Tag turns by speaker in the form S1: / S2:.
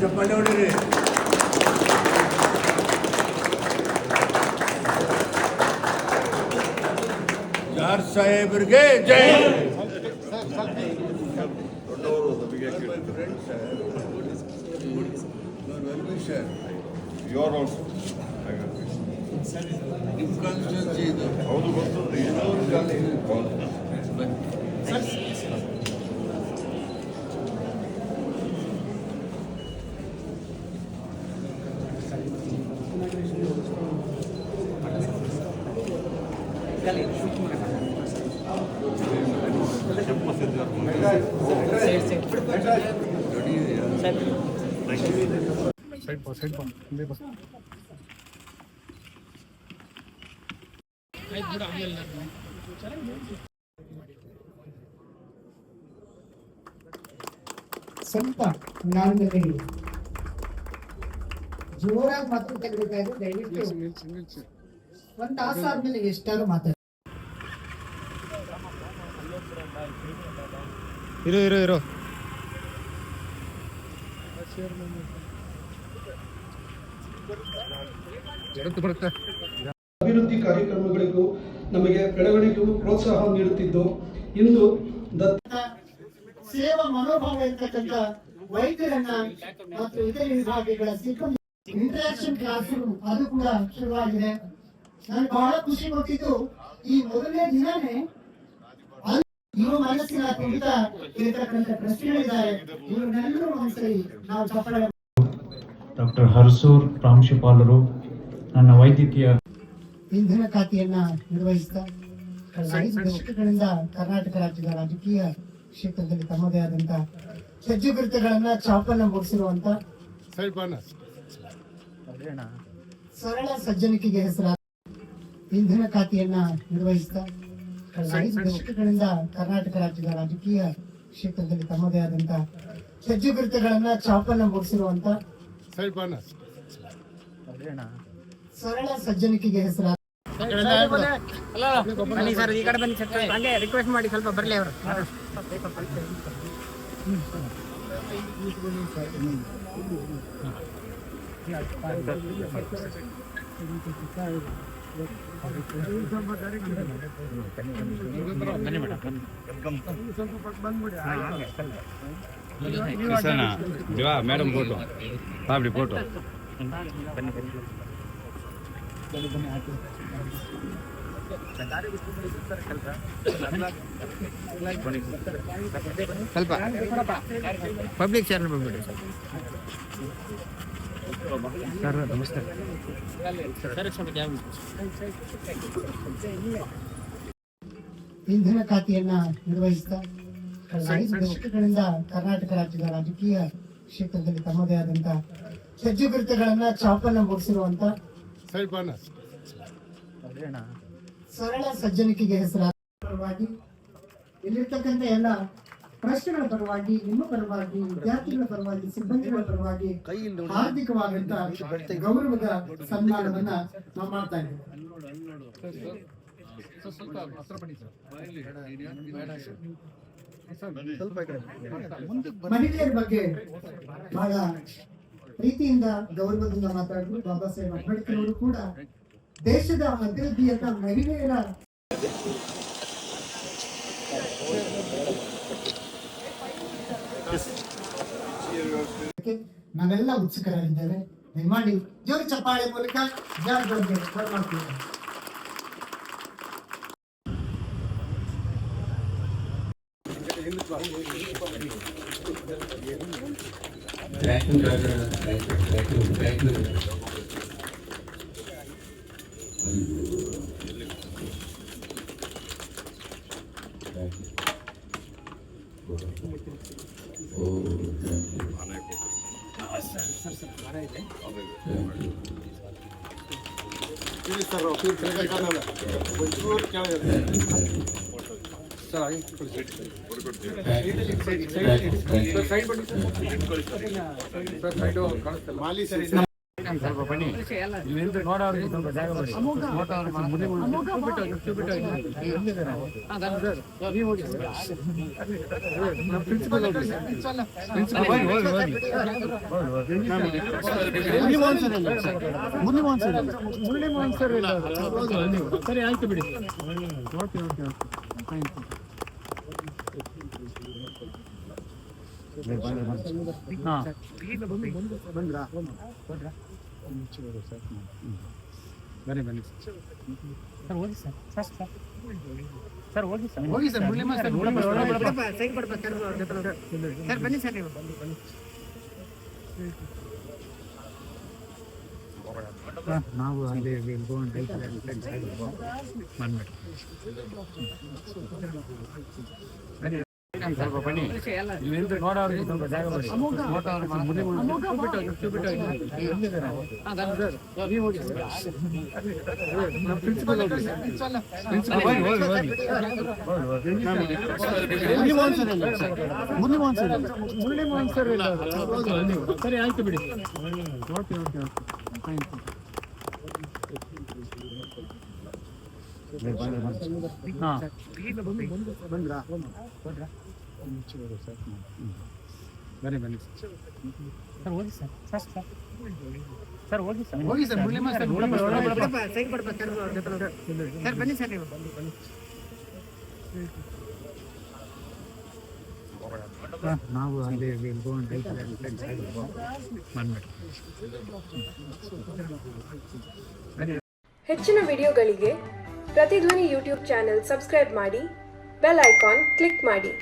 S1: ಚಪ್ಪಾಳೆ ಹೊಡಿರಿ. ಜಾರ್ ಸಾಹೇಬ್ರಿಗೆ ಜೈ.
S2: ಸ್ವಲ್ಪ ನಾಲ್ಕು ಜೋರಾಗಿ ಮಾತ್ರ ತೆಗೆದುಕೊಂಡು ದಯವಿಟ್ಟು ಒಂದು ತಾಸು ಆದ್ಮೇಲೆ ಎಷ್ಟಾದ್ರು ಮಾತಾಡಿ.
S3: ಇರೋ
S4: ಅಭಿವೃದ್ಧಿ ಕಾರ್ಯಕ್ರಮಗಳಿಗೂ ನಮಗೆ ಬೆಳವಣಿಗೆಗೂ ಪ್ರೋತ್ಸಾಹ ನೀಡುತ್ತಿದ್ದು ಇಂದು
S2: ಸೇವಾ ಮನೋಭಾವ ಇರ್ತಕ್ಕಂಥ ವೈದ್ಯರನ್ನ ಮತ್ತು ಇತರ ವಿಭಾಗಗಳ ಸಿಬ್ಬಂದಿ ಇಂಟರಾಕ್ಷನ್ ಕ್ಲಾಸ್ ಅದು ಕೂಡ ಶುರುವಾಗಿದೆ. ನನಗೆ ಬಹಳ ಖುಷಿ ಕೊಟ್ಟಿದ್ದು ಈ ಮೊದಲನೇ ದಿನನೇ ಇವರು ಮನಸ್ಸಿನ ಕುರಿತ ಇರತಕ್ಕಂಥ ಪ್ರಶ್ನೆಗಳಿದ್ದಾರೆ. ಇವರನ್ನೆಲ್ಲರೂ ಒಂದ್ಸರಿ ನಾವು ಚಪ್ಪಳ.
S5: ಡಾಕ್ಟರ್ ಹರ್ಸೂರ್ ಪ್ರಾಂಶುಪಾಲರು, ನನ್ನ ವೈದ್ಯಕೀಯ
S2: ಇಂಧನ ಖಾತೆಯನ್ನ ನಿರ್ವಹಿಸಿದ ಕಳೆದ 5 ದಶಕಗಳಿಂದ ಕರ್ನಾಟಕ ರಾಜ್ಯದ ರಾಜಕೀಯ ಕ್ಷೇತ್ರದಲ್ಲಿ ತಮ್ಮದೇ ಆದಂತ ಹೆಜ್ಜೆಗುರುತುಗಳನ್ನ ಚಾಪನ್ನ ಮೂಡಿಸಿರುವಂತ ಸರಳ ಸಜ್ಜನಿಕೆಗೆ ಹೆಸರಾದ ಇಂಧನ ಖಾತೆಯನ್ನ ನಿರ್ವಹಿಸಿದ ಕಳೆದ 5 ದಶಕಗಳಿಂದ ಕರ್ನಾಟಕ ರಾಜ್ಯದ ರಾಜಕೀಯ ಕ್ಷೇತ್ರದಲ್ಲಿ ತಮ್ಮದೇ ಆದಂತ ಹೆಜ್ಜೆಗುರುತುಗಳನ್ನ ಚಾಪನ್ನ ಮೂಡಿಸಿರುವಂತ ಸರಳ ಸಜ್ಜನಿಕೆಗೆ ಹೆಸರಾದ
S3: ಸರ್ ಈ ಕಡೆ ಬನ್ನಿ ಸರ್, ಹಂಗೆ ರಿಕ್ವೆಸ್ಟ್ ಮಾಡಿ ಸ್ವಲ್ಪ ಬರಲಿ ಅವರು.
S6: ಮೇಡಮ್ ಫೋಟೋ ಪಾಪಡಿ ಫೋಟೋ
S3: ಸ್ವಲ್ಪ ಪಬ್ಲಿಕ್ ಚಾನಲ್ ಬಂದ್ಬಿಡಿ ಸರ್. ನಮಸ್ತೆ
S2: ಇಂಧನ ಖಾತೆಯನ್ನ ನಿರ್ವಹಿಸಿದ ಕಳೆದ 5 ದಶಕಗಳಿಂದ ಕರ್ನಾಟಕ ರಾಜ್ಯದ ರಾಜಕೀಯ ಕ್ಷೇತ್ರದಲ್ಲಿ ತಮ್ಮದೇ ಆದಂತ ಹೆಜ್ಜೆಗುರುತುಗಳನ್ನ ಚಾಪನ್ನ ಮೂಡಿಸಿರುವಂತ ಸರಳ ಸಜ್ಜನಿಕೆಗೆ ಹೆಸರಾದ ಪರವಾಗಿ ಇಲ್ಲಿರ್ತಕ್ಕಂಥ ಎಲ್ಲ ಪ್ರಶ್ನೆಗಳ ಪರವಾಗಿ, ನಿಮ್ಮ ಪರವಾಗಿ, ವಿದ್ಯಾರ್ಥಿಗಳ ಪರವಾಗಿ, ಸಿಬ್ಬಂದಿಗಳ ಪರವಾಗಿ ಹಾರ್ದಿಕವಾದಂತ ಗೌರವದ ಸನ್ಮಾನವನ್ನ ನಾವು ಮಾಡ್ತಾ ಇದ್ದೇವೆ. ಮಹಿಳೆಯರ ಬಗ್ಗೆ ಬಹಳ ಪ್ರೀತಿಯಿಂದ ಗೌರವದಿಂದ ಮಾತಾಡಿದ್ರು ಬಾಬಾ ಸಾಹೇಬ್ ಅಂಬೇಡ್ಕರ್ ಅವರು ಕೂಡ ದೇಶದ ಅಭಿವೃದ್ಧಿಯನ್ನ ಮಹಿಳೆಯರ ನಾವೆಲ್ಲ ಉತ್ಸುಕರಾಗಿದ್ದೇವೆ. ದಯಮಾಡಿ ಜೋರು ಚಪ್ಪಾಳೆ ಮೂಲಕ ಜಾರಿಗೆ ಬರಮಾಡ್ತೀವಿ.
S6: ಸ್ವಲ್ಪ ಬನ್ನಿ ಇಲ್ಲಿಂದ ನೋಡೋರಿಗೆ ಸ್ವಲ್ಪ ಜಾಗ ಮಾಡಿ ಫೋಟೋ
S3: ಸರಿ ಆಯ್ತು ಬಿಡಿ. ಬನ್ನಿ ಬನ್ನಿ ಸರ್, ಹೋಗಿ ಸರ್. ಸರ್ ಹೋಗಿ ಸರ್, ಹೋಗಿ ಸರ್. ಮುರಳಿ ಮಾಸ್ಟರ್ ಸರ್ ಬನ್ನಿ ಸರ್, ನೀವು ಬನ್ನಿ. ನಾವು ಅಲ್ಲಿ
S6: ಸ್ವಲ್ಪ ಬನ್ನಿ ಇಲ್ಲಿಂದ ನೋಡೋರಿಗೆ ಸ್ವಲ್ಪ ಜಾಗ ಮಾಡಿ ಫೋಟೋ
S3: ಸರಿ ಆಯ್ತು ಬಿಡಿ. ಬಂದ್ರಾ? ಬನ್ನಿ ಬನ್ನಿ ಸರ್, ಹೋಗಿ ಸರ್. ಸರ್ ಹೋಗಿ ಸರ್, ಹೋಗಿ ಸರ್. ಮುರಳಿ ಮಾಸ್ಟರ್ ಸರ್ ಬನ್ನಿ ಸರ್, ನೀವು ಬನ್ನಿ. ನಾವು ಅಲ್ಲಿ
S7: ಹೆಚ್ಚಿನ ವಿಡಿಯೋಗಳಿಗೆ ಪ್ರತಿಧ್ವನಿ ಯೂಟ್ಯೂಬ್ ಚಾನೆಲ್ ಸಬ್ಸ್ಕ್ರೈಬ್ ಮಾಡಿ, ಬೆಲ್ ಐಕಾನ್ ಕ್ಲಿಕ್ ಮಾಡಿ.